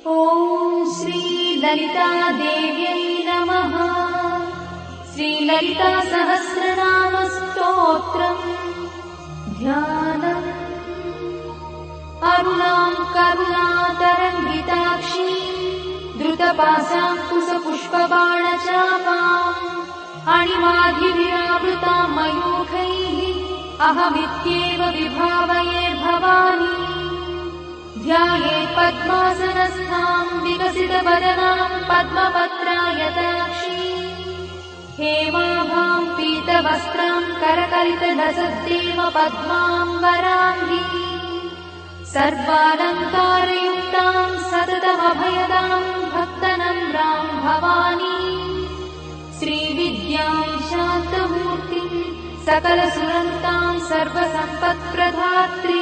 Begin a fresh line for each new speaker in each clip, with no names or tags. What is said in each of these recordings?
ॐ श्री ललितादेव्यै नमः। श्रीललिता सहस्रनाम स्तोत्रम् ध्यानम्। अरुणां करुणातरङ्गिताक्षीं द्रुतपाशाङ्कुशपुष्पबाणचापाम् अणिमाधिविरावृतां मयूखैः अहमित्येव विभावये भवानी। ध्याये पद्मासनस्थां विकसितवदनां पद्मपत्रायताक्षीं हेमाभां पीतवस्त्रां करकलितलसद्देव पद्मां वराङ्गी। सर्वालङ्कारयुक्तां सततमभयदां भक्तनम्रां भवानी। श्रीविद्यां शान्तमूर्तिं सकलसुरन्तां सर्वसम्पत्प्रदात्री।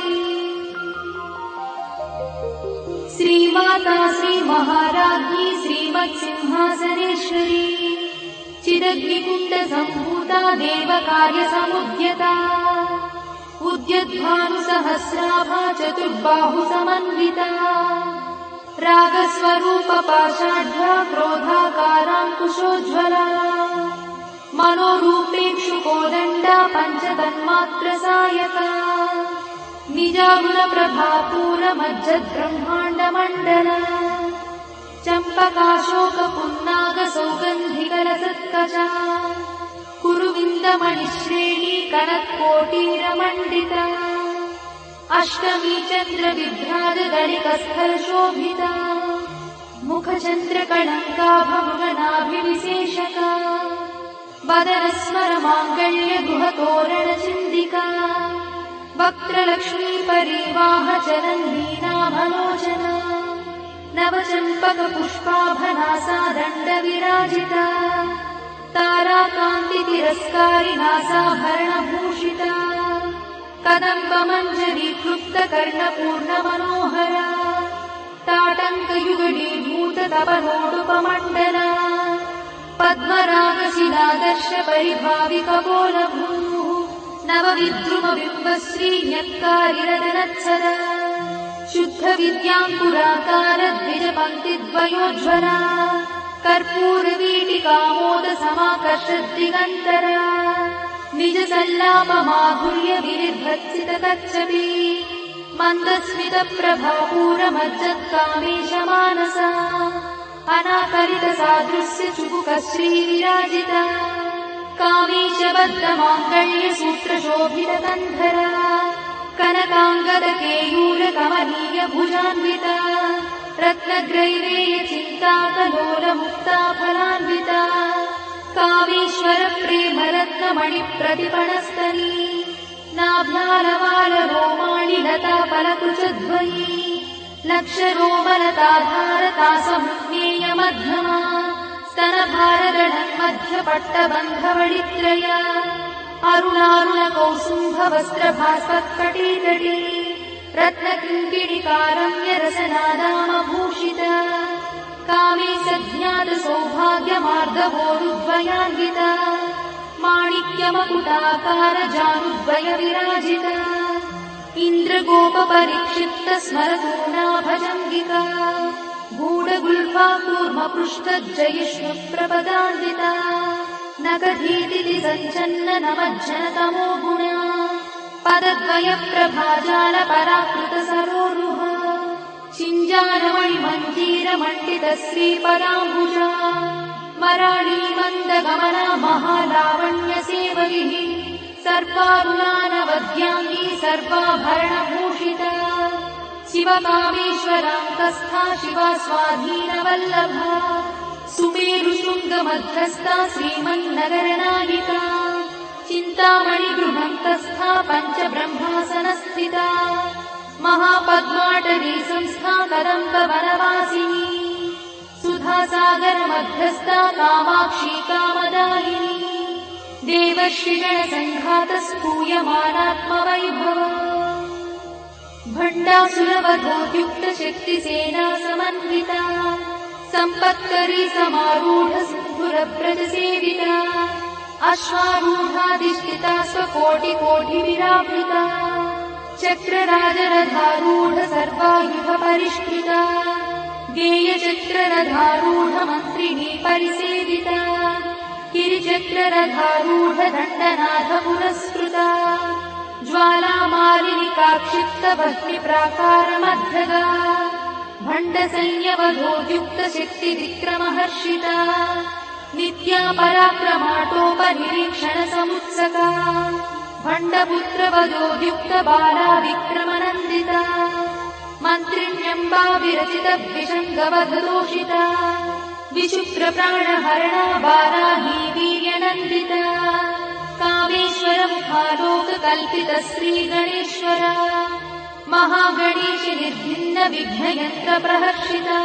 श्रीमाता श्रीमहाराज्ञी श्रीमत्सिंहासनेश्वरी चिदग्निकुण्डसम्भूता देवकार्यसमुद्यता उद्यद्भानुसहस्राभा चतुर्बाहुसमन्विता रागस्वरूपपाषाढ्या क्रोधाकाराङ्कुशोज्ज्वला मनोरूपेक्षुकोदण्डा पञ्चतन्मात्रसायका निजागुणप्रभापूरमज्जद्ब्रह्माण्डमण्डला चम्पकाशोकपुन्नागसौगन्धिकलसत्कचा कुरुविन्दमणिश्रेणी कनत्कोटीरमण्डिता अष्टमी चन्द्रविभ्राजगलिकस्थलशोभिता मुखचन्द्रकलङ्काभमृगनाभिविशेषका वदनस्मरमाङ्गल्यगुहतोरणचिन्दिका वक्त्रलक्ष्मीपरीवाहचरन्नीनाभलोचना नवचम्पकपुष्पाभनासा दण्डविराजिता ताराकान्तितिरस्कारिनासाभरणभूषिता कदम्बमञ्जरीक्लुप्तकर्णपूर्णमनोहरा ताटङ्कयुगडीभूततपनोडुपमण्डला पद्मरागशिलादर्शपरिभाविकपोलभूः नवविद्रुमबिम्बश्रीन्यक्कारिरदनत्सरा शुद्धविद्याङ्कुराकारद्विजपङ्क्तिद्वयोज्ज्वला कर्पूरवीटिकामोदसमाकर्षद्दिगन्तरा निजसल्लापमाधुर्यविनिर्भत्सितकच्छपी मन्दस्मितप्रभापूरमज्जत्कामेशमानसा अनाकरितसादृश्यचुबुकश्रीविराजिता कामेशबद्धमाङ्गल्यसूत्रशोभितकन्धरा कनकाङ्गदकेयूरकमनीयभुजान्विता रत्नग्रैवेयचिन्ताकलोलमुक्ताफलान्विता कामेश्वरप्रेमरत्नमणिप्रतिपणस्तनी नाभ्यालवालरोमाणि लताफलकुचद्वयी लक्षरोमलताधारतासमुज्ञेयमध्यमा स्तनभारदण्मध्यपट्टबन्धवडित्रया अरुणारुणकौसुम्भवस्त्रभास्वत्कटीतटी रत्नकिङ्किणिकारम्यरसनादामभूषिता कामेशज्ञातसौभाग्यमार्दवोरुद्वयान्विता माणिक्यमकुटाकारजानुद्वयविराजिता इन्द्रगोपपरिक्षिप्तस्मरतूनाभजङ्गिका गूढगुल्फाकूर्मपृष्ठजयिष्णुप्रपदान्विता नखधीतिथि सञ्चन्ननमज्जनतमो गुणा पदद्वयप्रभाजालपराकृतसरोरुहा चिञ्जानमणिमञ्जीरमण्डितश्रीपदाम्बुजा मराळीमन्दगमना महालावण्यसेवगिः सर्वारुणानवद्याङ्गी सर्वाभरणभूषिता शिवकामेश्वरान्तस्था शिवा स्वाधीनवल्लभा सुमेरुशृङ्गमध्यस्था श्रीमन्नगरनायिका चिन्तामणिगृहन्तस्था पञ्चब्रह्मासनस्थिता महापद्माटवी संस्था कदम्बवनवासिनी सुधासागरमध्यस्था कामाक्षी कामदायिनी देवर्षिगणसङ्घातस्तूयमानात्मवैभवा भण्डासुरवधोद्युक्तशक्तिसेना समन्विता सम्पत्करी समारूढसिन्धुरव्रजसेविता अश्वारूढाधिष्ठिता स्वकोटिकोटिविरावृता चक्रराजरथारूढ सर्वायुधपरिष्कृता गेयचक्ररथारूढमन्त्रिणी परिसेविता गिरिचक्ररथारूढदण्डनाथ पुरस्कृता ज्वालामालिनिकाक्षिप्तभक्तिप्राकारमध्यगा भण्डसैन्यवधोद्युक्तशक्तिविक्रमहर्षिता नित्या पराक्रमाटोपनिरीक्षणसमुत्सका भण्डपुत्रवधोद्युक्तबाला विक्रमनन्दिता मन्त्रिण्यम्बा विरचितविषङ्गवधदोषिता विशुक्रप्राणहरणा बालाही वीर्यनन्दिता कामेश्वरमुखालोककल्पितश्रीगणेश्वरा महागणेशि निर्भिन्नविघ्नयन्त्रप्रहर्षिता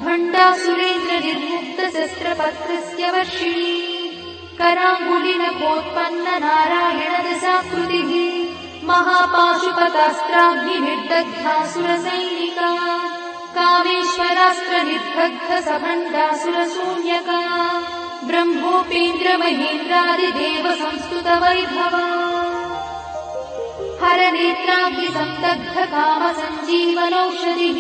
भण्डासुरेन्द्रनिर्मुक्तशस्त्रपत्रस्य वर्षिणी कराङ्गुलिनखोत्पन्ननारायणदशाकृतिः महापाशुपतास्त्राग्निर्दग्धासुरसैनिका कामेश्वरास्त्रनिर्दग्धसभण्डासुरशून्यका ब्रह्मोपेन्द्रमहेन्द्रादिदेवसंस्तुतवैभवा हरनेत्राग्निसन्दग्धकामसञ्जीवनौषधिः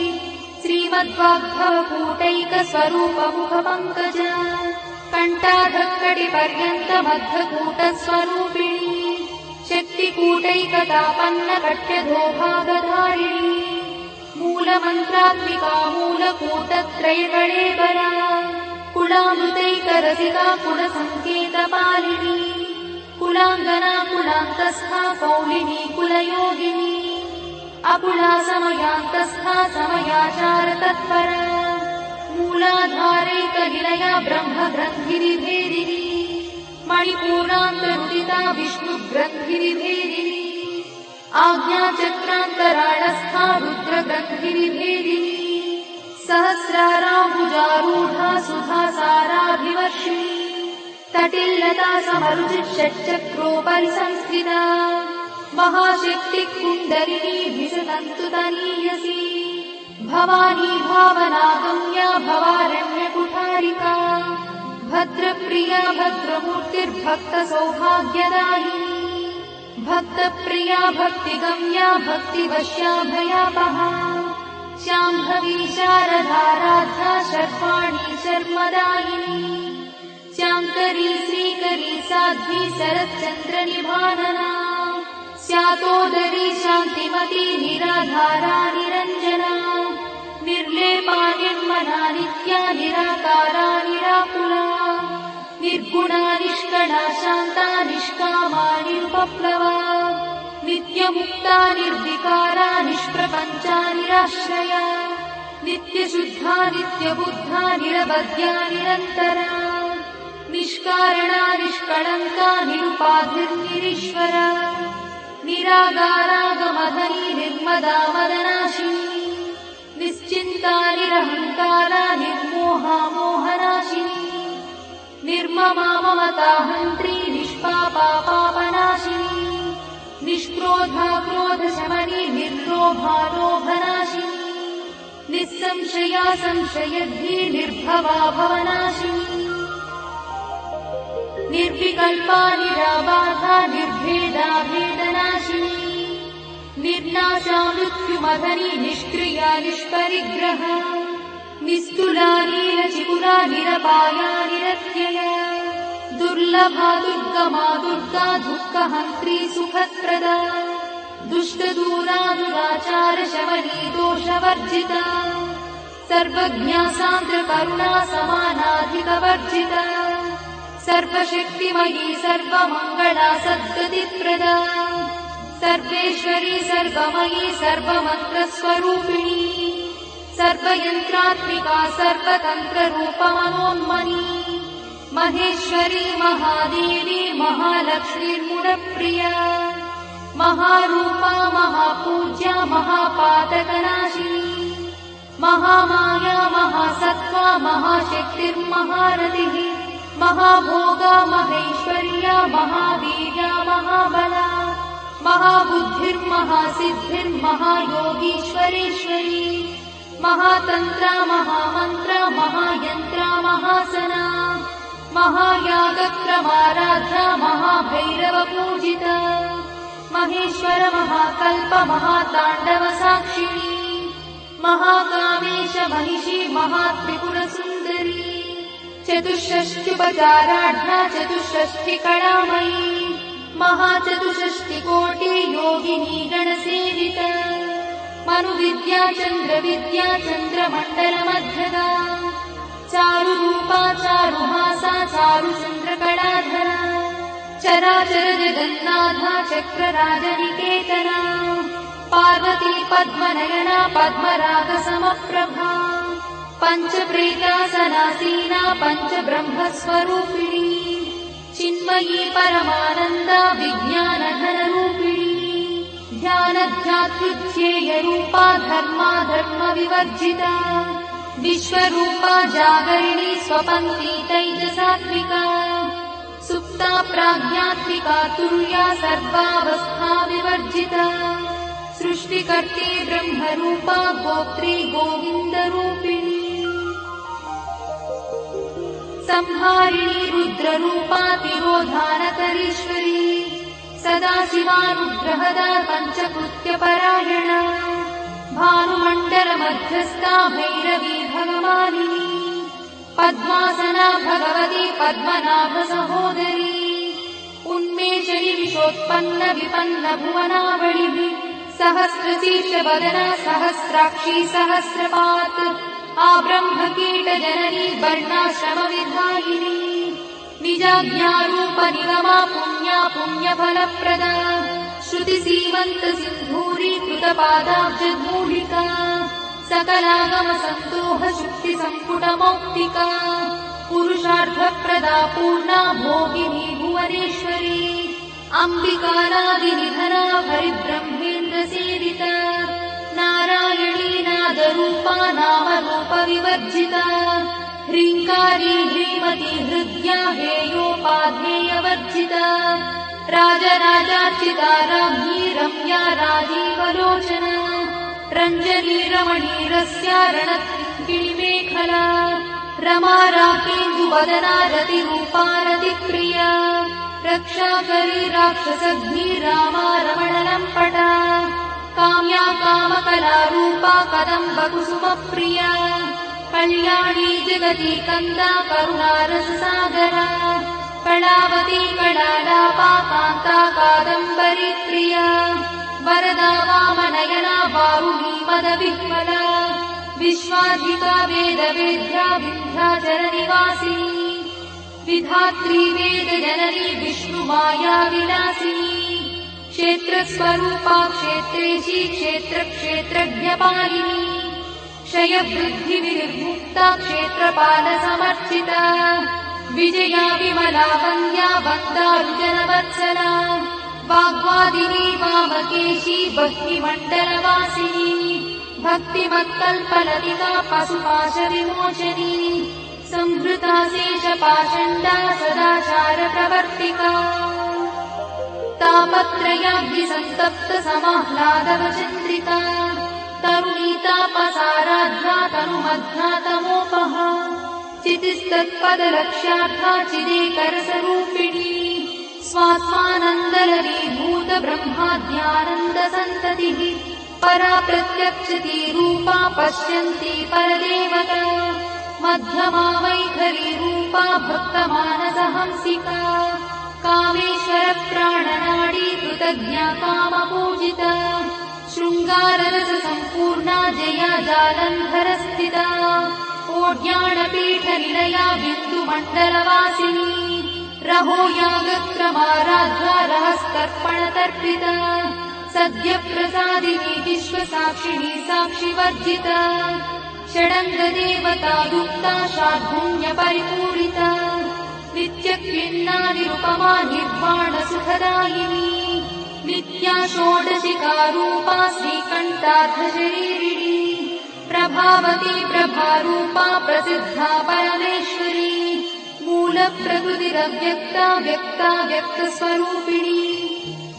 श्रीमद्वाग्भवकूटैकस्वरूपमुखपङ्कजा कण्ठाधक्कटिपर्यन्तमद्धकूटस्वरूपिणी शक्तिकूटैकतापन्नकट्यधोभागधारिणी मूलमन्त्रात्मिका मूलकूटत्रयकळेबरा कुलामृतैकरसिका कुलसङ्केतपालिनी कुलाङ्गना कुलान्तस्था कौलिनी कुलयोगिनी अकुला समयान्तस्था समयाचारतत्परा मूलाधारैकनिलया ब्रह्मग्रन्थिविभेदिनी मणिपूरान्तरुदिता विष्णुग्रन्थिविभेदिनी आज्ञाचक्रान्तराळस्था रुद्रग्रन्थिविभेदिनी सहस्राराम्बुजारूढा सुधासाराभिवर्षिणी तटिल्लता समरुचिषट्चक्रोपरि संस्थिता महाशक्तिकुण्डलिनी भिषतन्तुतनीयसी भवानी भावनागम्या भवारण्यकुठारिका भद्रप्रिया भद्रमूर्तिर्भक्तसौभाग्यदायिनी भक्तप्रिया भक्तिगम्या भक्तिवश्या भयापहा शाम्भवी शारदाराध्या शर्वाणी शर्मदायिनी शाङ्करी श्रीकरी साध्वी शरच्चन्द्रनिभानना स्यातोदरी शान्तिमती निराधारा निरञ्जना निर्लेपा निर्मला नित्या निराकारा निराकुला निर्गुणा निष्कणा शान्ता निष्कामा निरुपप्लवा नित्यमुक्ता निर्विकारा निष्प्रपञ्चा निराश्रया नित्यशुद्धा नित्यबुद्धा निरवध्या निरन्तरा निष्कारणा निष्कळङ्का निरुपाधिर्निरीश्वरा निरागारागमधनी निर्मदा मदनाशिनी निश्चिन्ता निरहङ्कारा निर्मोहा मोहनाशिनी निर्ममा ममताहन्त्री निष्पापा पापनाशिनी निष्क्रोधा क्रोधशमनी निर्लोभा लोभनाशिनी निस्संशया संशयद्धि निर्भवा भवनाशिनी निर्विकल्पा निराबाधा निर्भेदा भेदनाशिनी निर्नाशा मृत्युमधनी निष्क्रिया निष्परिग्रहा निस्तुला नीलचिकुरा निरपाया निरत्यया दुर्लभा दुर्गमा दुर्गा दुःखहन्त्री सुखप्रदा दुष्टदूरा दुराचारशमनी दोषवर्जिता सर्वज्ञा सान्द्रकरुणा समानाधिकवर्जिता सर्वशक्तिमयी सर्वमङ्गला सद्गतिप्रदा सर्वेश्वरी सर्वमयी सर्वमन्त्रस्वरूपिणी सर्वयन्त्रात्मिका सर्वतन्त्ररूपमनोन्मनी महेश्वरी महादेवी महालक्ष्मीर्मुडप्रिया महारूपा महापूज्या महापातकनाशिनी महामाया महासत्त्वा महाशक्तिर्महारतिः महाभोगा महेश्वर्या महावीर्या महाबला महाबुद्धिर्महासिद्धिर्महायोगीश्वरेश्वरी महातन्त्रा महामन्त्रा महायन्त्रा महासना महायागक्रमाराध्या महाभैरवपूजिता महेश्वर महाकल्प महाताण्डव साक्षिणी महाकामेश महिषी महात्रिपुरसुन्दरी चतुष्षष्ट्युपचाराढ्या चतुष्षष्टिकलामयी महाचतुष्षष्टिकोटि योगिनी गणसेविता मनुविद्या चन्द्रविद्या चन्द्रमण्डलमध्यदा चारुरूपा चारुहासा चारुचन्द्रकलाधरा चराचर जगन्नाथा चक्रराजनिकेतना पार्वती पद्मनयना पद्मरागसमप्रभा पञ्चप्रेतासनासीना पञ्चब्रह्मस्वरूपिणी चिन्मयी परमानन्दा विज्ञानधनरूपिणी ध्यानध्यातृध्येयरूपा धर्मा धर्मविवर्जिता विश्वरूपा जागरिणी स्वपन्थी तैजसात्विका सुप्ता प्राज्ञात्मिका तुर्या सर्वावस्था विवर्जिता सृष्टिकर्त्री ब्रह्मरूपा गोत्री गोविन्दरूपिणी संहारिणी रुद्ररूपा तिरोधानकरीश्वरी सदाशिवानुग्रहदा पञ्चकृत्यपरायणा भानुमण्डलमध्यस्था भैरवी भगवानिनी पद्मासना भगवती पद्मनाभसहोदरी उन्मेषणि विशोत्पन्न विपन्न भुवनावलिः सहस्रशीर्षवदना सहस्राक्षी सहस्रपात् आब्रह्मकीटजननी वर्णाश्रमविधायिनी निजाज्ञारूपनिगमा पुण्या पुण्यफलप्रदा श्रुतिसीमन्तसिन्धूरीकृतपादाब्जमूलिका सकलागमसन्दोहशुक्तिसम्पुटमौक्तिका पुरुषार्थप्रदा पूर्णा भोगिनी भुवनेश्वरी अम्बिकानादिनिधना हरिब्रह्मेन्द्रसेविता नारायणी नादरूपा नामरूपविवर्जिता ह्रीङ्कारी ह्रीमती हृद्या हेयोपाध्येयवर्जिता राजराजार्चिता राज्ञी रम्या राजीवलोचना रञ्जनी रमणीरस्या रणत्किणिमेखला रमा राकेन्दुवदना रतिरूपा रतिप्रिया रक्षाकरी राक्षसग्नी रामा रमणलम्पटा काम्या कामकलारूपा कदम्बकुसुमप्रिया कल्याणी जगती कन्दा करुणारससागरा कलावती कलालापा कान्ता कादम्बरी प्रिया वरदा वामनयना वारुणी मदविह्वला विश्वाधिका वेदवेद्या विन्ध्याचलनिवासिनी विधात्री वेदजननी विष्णुमाया विलासिनी क्षेत्रस्वरूपा क्षेत्रेशी क्षेत्रक्षेत्रज्ञपालिनी क्षयवृद्धिविनिर्मुक्ता क्षेत्रपालसमर्चिता विजया विमला वन्द्या वन्दारुजनवत्सला वाग्वादिनी वामकेशी भक्तिमण्डलवासिनी भक्तिमत्कल्पलतिका पशुपाशविमोचनी संहृता शेषपाषण्डा सदाचारप्रवर्तिका तापत्रयाग्निसन्तप्त समाह्लादवचन्द्रिता तरुणीतापसाराध्या तनुमध्यातमोपहा चितिस्तत्पदलक्ष्यार्था चिदेकरसरूपिणी स्वात्मानन्दलरीभूत ब्रह्माद्यानन्दसन्ततिः परा प्रत्यक्षती रूपा पश्यन्ती परदेवता मध्यमा वैखरी रूपा भक्तमानसहंसिका कामेश्वरप्राणनाडी कृतज्ञा कामपूजिता शृङ्गाररससम्पूर्णा जया जालन्धरस्थिता कोड्याणपीठनिलया बिन्दुमण्डलवासिनी रहो यागक्रमाराध्या रहस्तर्पणतर्पिता सद्यप्रसादिनी विश्वसाक्षिणी साक्षिवर्जिता षडङ्गदेवता युक्ता शार्दूल्यपरिपूरिता नित्यक्लिन्नानिरुपमा निर्वाणसुखदायिनी नित्या षोडशिकारूपा श्रीकण्ठार्धशरीरिणी प्रभावती प्रभारूपा प्रसिद्धा परमेश्वरी मूलप्रकृतिरव्यक्ता व्यक्ता व्यक्तस्वरूपिणी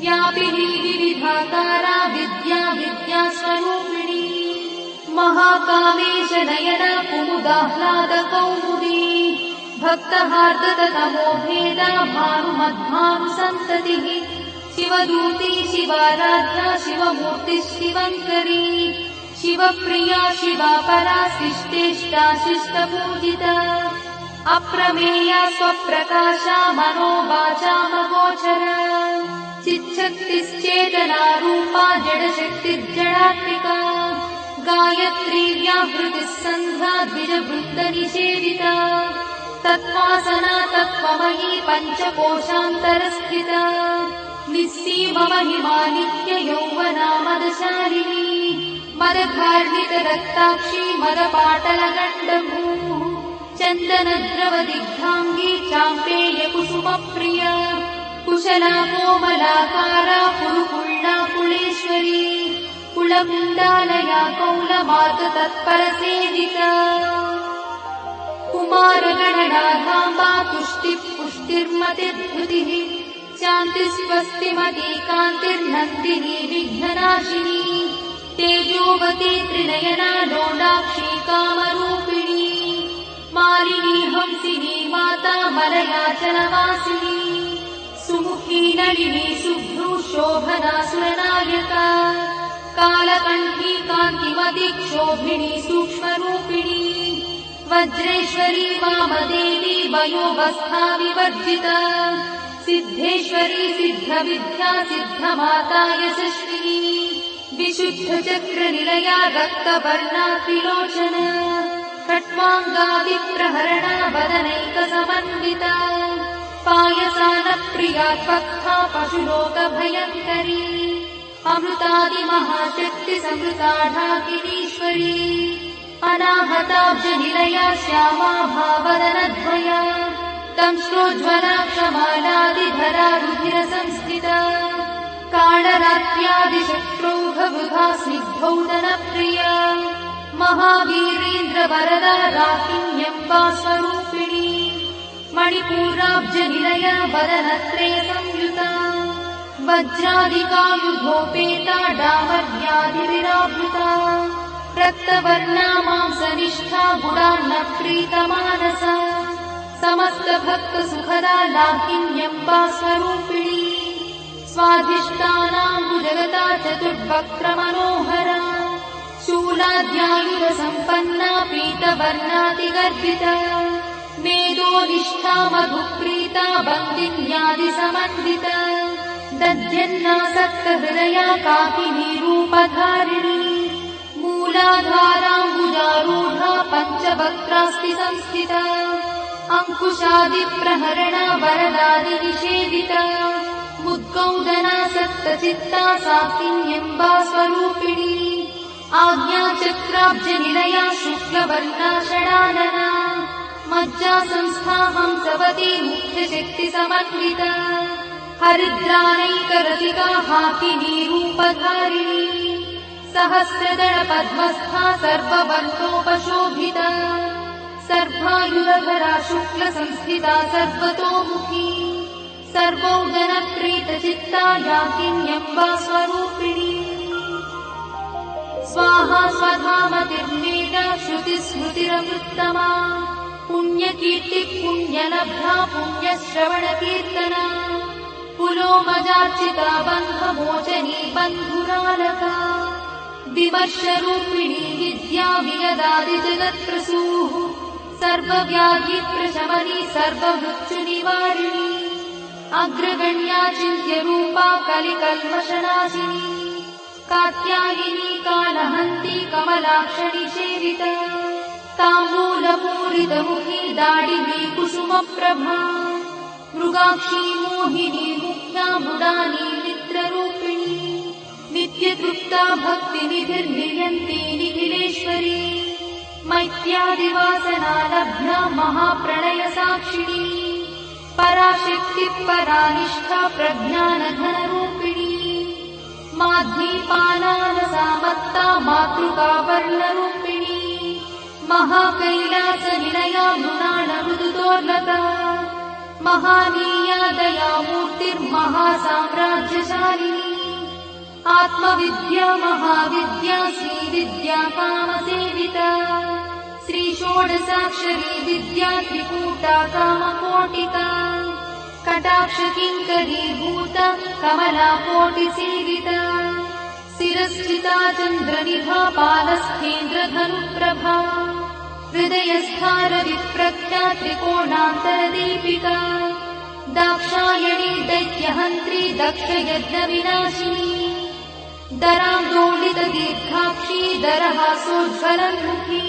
व्यापिनी विविधाकारा विद्या विद्यास्वरूपिणी महाकामेश नयना कुमुदाह्लादकौमुदी भक्तहार्दतमो भेदा भानुमध्भानुसन्ततिः शिवदूती शिवाराध्या शिवमूर्तिः शिवङ्करी शिवप्रिया शिवा परा शिष्टेष्टा शिष्टपूजिता अप्रमेया स्वप्रकाशा मनोवाचामगोचरा चिच्छक्तिश्चेतना रूपा जडशक्तिर्जडात्मिका गायत्री व्याहृतिः सन्ध्या द्विजवृन्दनिषेविता तत्त्वासना तत्त्वमयी पञ्चकोशान्तरस्थिता निस्सीममहिमा नित्ययौवना मदशालिनी मदधार्मिकदत्ताक्षी मदपाटलगण्डभूः चन्दनद्रवदिग्धाङ्गी चाम्पेयकुसुमप्रिया कुशला कोमलाकारा कुरुकुल्ला कुलेश्वरी कुलकुण्डालया कौलमार्गतत्परसेविता कुमारगणनाथाम्बा तुष्टिः पुष्टिर्मतिर्धृतिः शान्तिस्वस्तिमती कान्तिर्नन्दिनी विघ्ननाशिनी तेजोवती त्रिनयना लोलाक्षी कामरूपिणी मालिनी हंसिनी माता मलयाचलवासिनी सुमुखी नलिनी शुभ्रू शोभना सुरनायका कालकण्ठी कान्तिमती क्षोभिणी सूक्ष्मरूपिणी वज्रेश्वरी वामदेवी वयोवस्था विवर्जिता सिद्धेश्वरी सिद्धविद्या सिद्धमाता यशस्विनी विशुद्धचक्रनिलया रक्तवर्णा त्रिलोचना खट्वाङ्गादिप्रहरणा वदनैकसमन्विता पायसानप्रिया त्वक्था पशुलोकभयङ्करी अमृतादिमहाशक्तिसमृता ढाकिनीश्वरी अनाहताब्जनिलया श्यामा भावदनद्वया दंश्रोज्ज्वला क्षमालादिधरा रुधिरसंस्थिता कालरात्र्यादिशत्रुघवृथा स्निग्धौदनप्रिया महावीरेन्द्रवरदा राकिन्यम्बा स्वरूपिणी मणिपूराब्जनिलया वदनत्रयसंयुता वज्रादिकायुधोपेता डामर्यादिविरावृता रक्तवर्णा मांसनिष्ठा गुडान्नप्रीतमानसा समस्तभक्तसुखदा लाकिन्यम्बा स्वरूपिणी स्वाधिष्ठानाम्बुजगता चतुर्वक्त्रमनोहरा शूलाद्यायुधसम्पन्ना पीतवर्णातिगर्भिता मेदोनिष्ठा मधुप्रीता बन्दिन्यादिसमन्विता दध्यन्नासक्तहृदया काकिनी रूपधारिणी मूलाधाराम्बुजारूढा पञ्चवक्त्रास्ति संस्थिता अङ्कुशादिप्रहरणा वरदादिनिषेविता मुद्गौदना सप्तचित्ता साकिन्यम्बा स्वरूपिणी आज्ञाचक्राब्जनिलया शुक्लवर्णा षडानना मज्जा संस्था हंसवती मुख्यशक्तिसमन्विता हरिद्राणैकरसिका हाकिनी रूपधारिणी सहस्रदलपद्मस्था सर्ववर्णोपशोभिता सर्वायुधधरा शुक्लसंस्थिता सर्वतोमुखी सर्वौदनप्रीतचित्ता याकिन्यम्बा स्वरूपिणी स्वाहा स्वधामतिर्मेधा श्रुतिस्मृतिरमृत्तमा पुण्यकीर्तिः पुण्यलब्धा पुण्यश्रवणकीर्तना पुलोमजार्चिता बन्धमोचनी बन्धुरालका विमर्शरूपिणी विद्या वियदादिजगत्प्रसूः सर्वव्याधिप्रशमनी सर्वमृत्युनिवारिणी अग्रगण्या चिन्त्यरूपा कलिकल्मषनाशिनी कात्यायिनी कालहन्ती कमलाक्षणी सेविता ताम्बूलपूरितमुखी दाडिनी कुसुमप्रभा मृगाक्षी मोहिनी मुख्या मुडानी मित्ररूपिणी नित्यतृप्ता भक्तिनिधिर्नियन्ती निखिलेश्वरी मैत्यादिवासना लब्धा महाप्रणयसाक्षिणी पराशक्तिः परानिष्ठा प्रज्ञानघनरूपिणी माध्वीपानानसामत्ता मातृकावर्णरूपिणी महाकैलासनिलया मृणालमृदुदोर्लका महानीया दयामूर्तिर्महासाम्राज्यशालिनी आत्मविद्या महाविद्या श्रीविद्या कामसेविता श्रीषोडशाक्षरी विद्या त्रिकूटा कामकोटिका कटाक्षकिङ्करीभूता कमलाकोटिसेविता स्थिरस्थिता चन्द्रनिभा पालस्थेन्द्रधनुप्रभा हृदयस्थारविप्रख्या त्रिकोणान्तरदीपिका दाक्षायणी दैत्यहन्त्री दक्षयज्ञविनाशिनी दरान्दोलितदीर्घाक्षी दरहासोज्ज्वलन्मुखी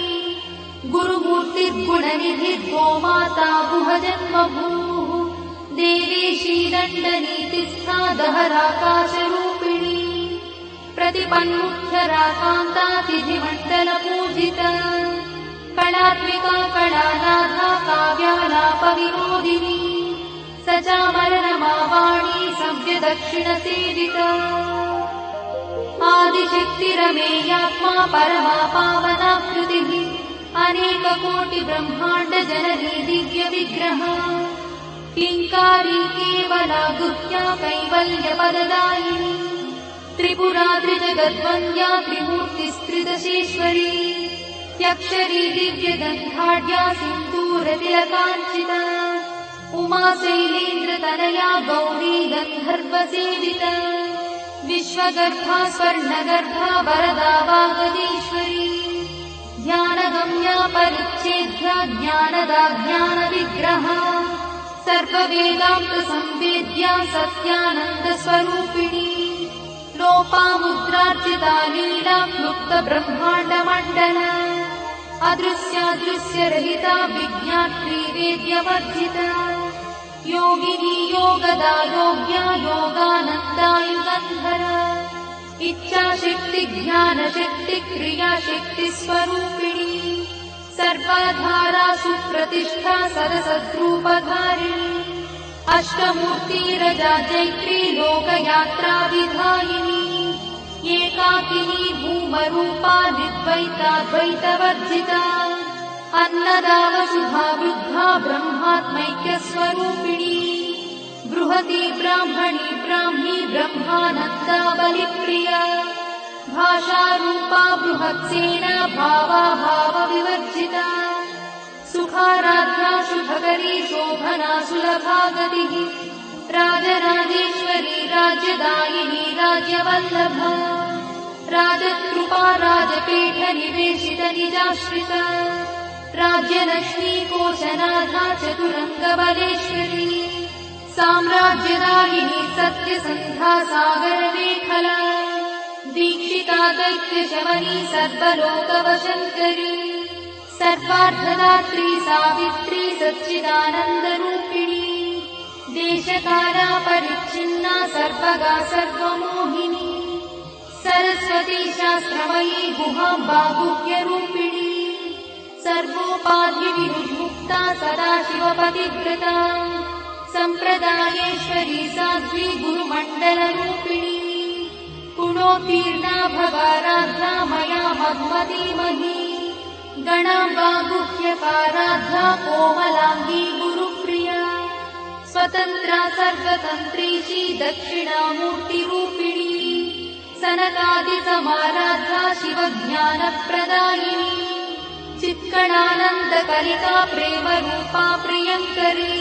गुरुमूर्तिर्गुणनिधिर्गोमाता गुहजन्मभूः देवीशी दण्डनीतिस्था दहराकाशरूपिणी प्रतिपन्मुख्यराकान्तातिथिमण्डलपूजिता कलात्मिका कलानाथा काव्यालापविनोदिनी सचामरनमावाणी सव्यदक्षिणसेविता आदिशक्तिरमेयात्मा परमा पावनाकृतिः अनेककोटिब्रह्माण्डजननी दिव्यविग्रहा किङ्कारी केवला गुह्या कैवल्यपददायिनी त्रिपुरा त्रिजगद्वन्द्या त्रिमूर्तिस्त्रिदशेश्वरी त्यक्षरी दिव्यगन्धाढ्या सिन्दूरतिलकाञ्चिता उमा शैलेन्द्रतनया गौरी गन्धर्वसेविता विश्वगर्भा स्वर्णगर्भा वरदा वागदीश्वरी ध्यानगम्या परिच्छेद्या ज्ञानदा ज्ञानविग्रहा सर्ववेदान्तसंवेद्या सत्यानन्दस्वरूपिणी लोपामुद्रार्चिता लीला क्लुप्तब्रह्माण्डमण्डला अदृश्यादृश्यरहिता विज्ञात्री वेद्यवर्जिता योगिनी योगदा योग्या योगानन्दा युगन्धरा इच्छाशक्ति ज्ञानशक्ति क्रियाशक्तिस्वरूपिणी सर्वाधारा सुप्रतिष्ठा सरसद्रूपधारिणी अष्टमूर्तिरजा चैत्री लोकयात्रा विधायिनी एकाकिनी भूमरूपा निर्द्वैताद्वैतवर्जिता अन्नदा वसुधा वृद्धा ब्रह्मात्मैक्यस्वरूपिणी बृहती ब्राह्मणी ब्राह्मी ब्रह्मानन्दा बलिप्रिया भाषारूपा बृहत्सेना भावा भावविवर्जिता सुखाराध्या शुभकरी शोभना सुलभा गतिः राजराजेश्वरी राज्यदायिनी राज्यवल्लभा राजकृपा राजपीठ निवेशित निजाश्रिता राज्यलक्ष्मी कोशनाथा चतुरङ्गबलेश्वरी साम्राज्यदायिनी सत्यसन्धा सागरमेखला दीक्षिता दैत्यशमनी सर्वलोकवशङ्करी सर्वार्थदात्री सावित्री सच्चिदानन्दरूपिणी देशकाला परिच्छिन्ना सर्वगा सर्वमोहिनी सरस्वती शास्त्रमयी गुहाम्बा गुह्यरूपिणी सर्वोपाधिविमुक्ता सदाशिवपतिव्रता सम्प्रदायेश्वरी साध्वी गुरुमण्डलरूपिणी गुणोत्तीर्णा भवाराध्या मया मधुमतीमही गणाम्बा गुह्यकाराध्या कोमलाङ्गी गुरुप्रिया स्वतन्त्रा सर्वतन्त्रीशी दक्षिणामूर्तिरूपिणी सनकादिसमाराध्या शिवज्ञानप्रदायिनी चित्कणानन्दकलिका प्रेमरूपा प्रियङ्करी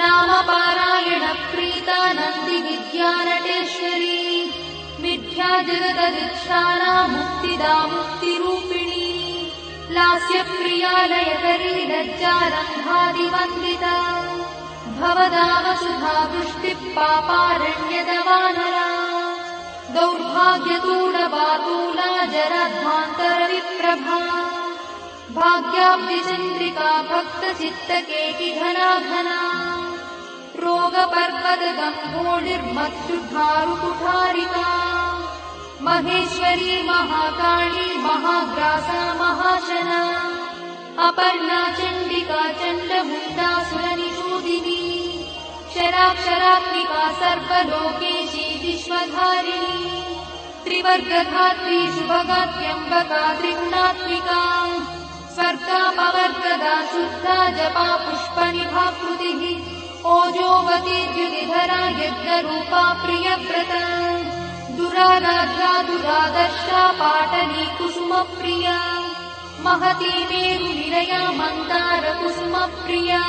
नामपारायणप्रीता नन्दिविद्यानटेश्वरी मिथ्या जगदधिष्ठाना मुक्तिदा मुक्तिरूपिणी लास्यप्रिया लयकरी लज्जारम्भादिवन्दिता भवदा वसुधा वृष्टिः पापारण्यदवानला दौर्भाग्यतूलवातूला जराध्वान्तरविप्रभा भाग्याब्धिचन्द्रिका भक्तचित्तकेकिघना घना रोगपर्वतगम्भोडिर्मत्सुधारुकुठारिका महेश्वरी महाकाली महाग्रासा महाशना अपर्णा चण्डिका चण्डमुण्डासुरनिषूदिनी क्षराक्षरात्मिका सर्वलोकेशी विश्वधारिणी त्रिवर्गधात्री शुभगात्यम्बका त्रिगुणात्मिका स्वर्गापवर्गदा शुद्धा जपा पुष्पनिभाकृतिः ओजोवती द्युतिधरा यज्ञरूपा प्रियव्रता दुराराध्या दुरादर्शा पाटली कुसुमप्रिया महती मेरुनिलया मन्दारकुसुमप्रिया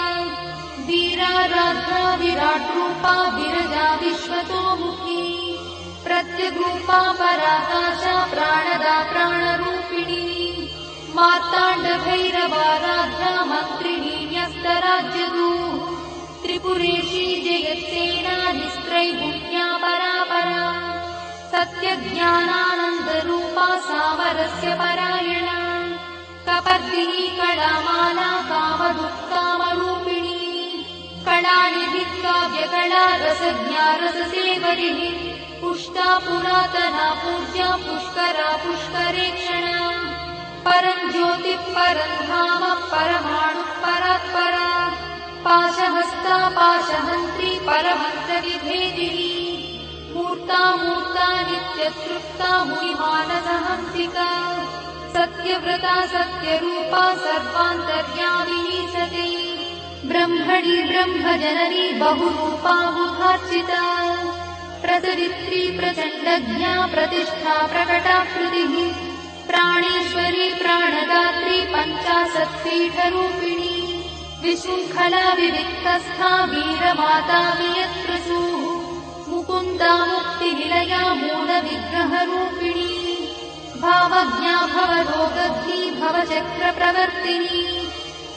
वीराराध्या विराट्रूपा विरजा विश्वतोमुखी प्रत्यग्रूपा पराकाशा प्राणदा प्राणरूपिणी मार्ताण्डभैरवाराध्या मन्त्रिणी न्यस्तराज्यदू त्रिपुरेशी जयत्सेना निस्त्रैगुण्या परापरा सत्यज्ञानानन्दरूपा सामरस्य परायणा कपर्दिनी कलामाला कामदुःकामरूपिणी कलानिधि काव्यकला रसज्ञा रससेवरिः पुष्टा पुरातना पूज्या पुष्करा पुष्करेक्षणा परं ज्योतिः परं धाम परमाणुः परात्परा पाशहस्ता पाशहन्त्री परमन्त्रविभेदिनी मूर्ता मूर्ता नित्यतृप्ता मुनिमानसहंसिका सत्यव्रता सत्यरूपा सर्वान्तर्यामिनी सती ब्रह्मणि ब्रह्मजननी बहुरूपा बुधार्चिता प्रसवित्री प्रचण्डज्ञा प्रतिष्ठा प्रकटाकृतिः प्राणेश्वरी प्राणदात्री पञ्चाशत्पीठरूपिणी विशृङ्खला विविक्तस्था वीरमाता वियत्प्रसूः मुकुन्दा मुक्तिनिलया मूलविग्रहरूपिणी भावज्ञा भवरोगग्नी भवचक्रप्रवर्तिनी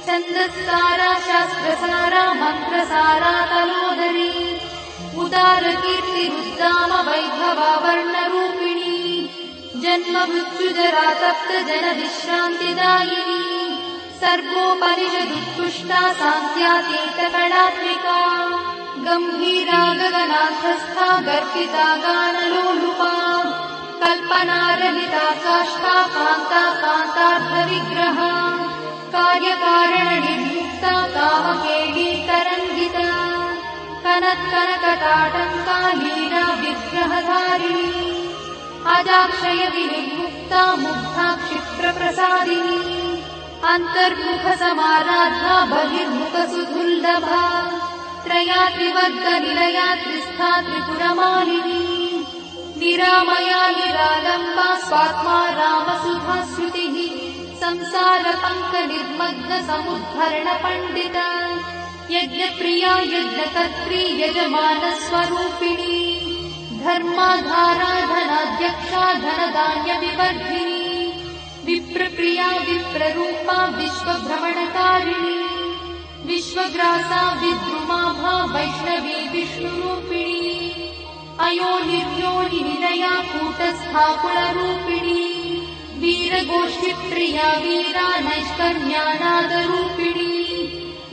छन्दस्सारा शास्त्रसारा मन्त्रसारा तलोदरी उदारकीर्तिरुद्दाम वैभवा वर्णरूपिणी जन्ममृत्युजरा तप्त जनविश्रान्तिदायिनी सर्वोपनिषदुत्कृष्टा सान्त्यातीतकलात्मिका गम्भीरा गगनाथस्था गर्भिता गानलोलुपा कल्पनारहिता काष्ठा कान्ता कान्तार्थविग्रहा कार्यकारणनिर्मुक्ता कामकेली तरङ्गिता कनत्कनकटाटङ्का लीला विग्रहधारिणी अजाक्षय विनिर्मुक्ता मुग्धा क्षिप्रप्रसादिनी अन्तर्मुखसमाराधा बहिर्मुखसुदुर्लभा त्रयात्रिवर्गनिलया त्रिस्था त्रिपुरमालिनी निरामया निरालम्बा स्वात्मा रामसुधाश्रुतिः संसारपङ्कनिर्मग्नसमुद्धरणपण्डिता यज्ञप्रिया यज्ञकर्त्री यजमानस्वरूपिणी धर्माधारा धनाध्यक्षा धनधान्यविवर्धिनी विप्रप्रिया विप्ररूपा विश्वभ्रमणकारिणी विश्वग्रासा विद्रुमाभा वैष्णवी विष्णुरूपिणी अयोनिर्योनिनिलया कूटस्था कुलरूपिणी वीरगोष्ठिप्रिया वीरा नैष्कर्म्यानादरूपिणी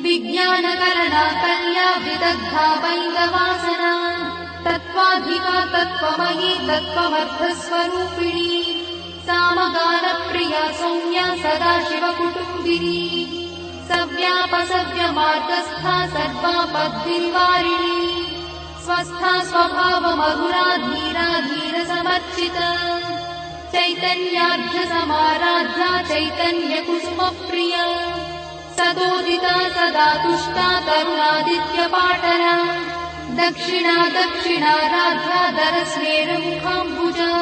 विज्ञानकरणा कल्या विदग्धा वैन्दवासना तत्त्वाधिका तत्त्वमयी तत्त्वमर्थस्वरूपिणी सामगानप्रिया सौम्या सदाशिवकुटुम्बिनी सव्यापसव्यमार्गस्था सर्वापद्विनिवारिणी स्वस्था स्वभावमधुरा धीरा धीरसमर्चिता चैतन्याढ्यसमाराध्या चैतन्यकुसुमप्रिया सदोदिता सदा तुष्टा तरुणादित्यपाटला दक्षिणा दक्षिणाराध्या दरस्मेरमुखाम्बुजा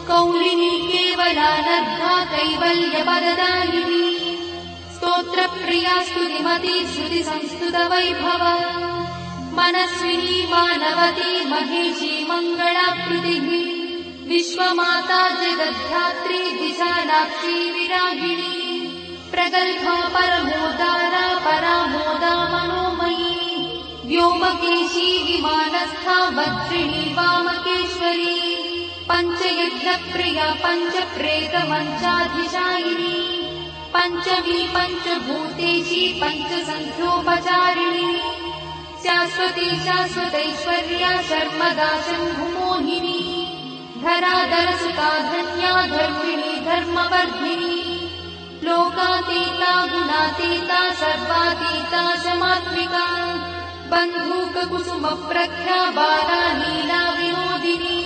कौलिनी केवलानर्धा कैवल्यपददायिनी स्तोत्रप्रिया स्तुतिमती श्रुतिसंस्तुतवैभवा मनस्विनी मानवती महेशी मङ्गलाकृतिः विश्वमाता जगद्धात्री विशालाक्षी विरागिणी प्रगल्भा परमोदारा परामोदा मनोमयी व्योमकेशी विमानस्था वज्रिणी वामकेश्वरी पञ्चयज्ञप्रिया पञ्चप्रेतमञ्चाधिशायिनी पञ्चमी पञ्चभूतेशी पञ्चसङ्ख्योपचारिणी शाश्वती शाश्वतैश्वर्या शर्मदा शम्भुमोहिनी धराधरसुता धन्या धर्मिणी धर्मवर्धिनी लोकातीता गुणातीता सर्वातीता शमात्मिका बन्धूककुसुमप्रख्या बाला लीला विनोदिनी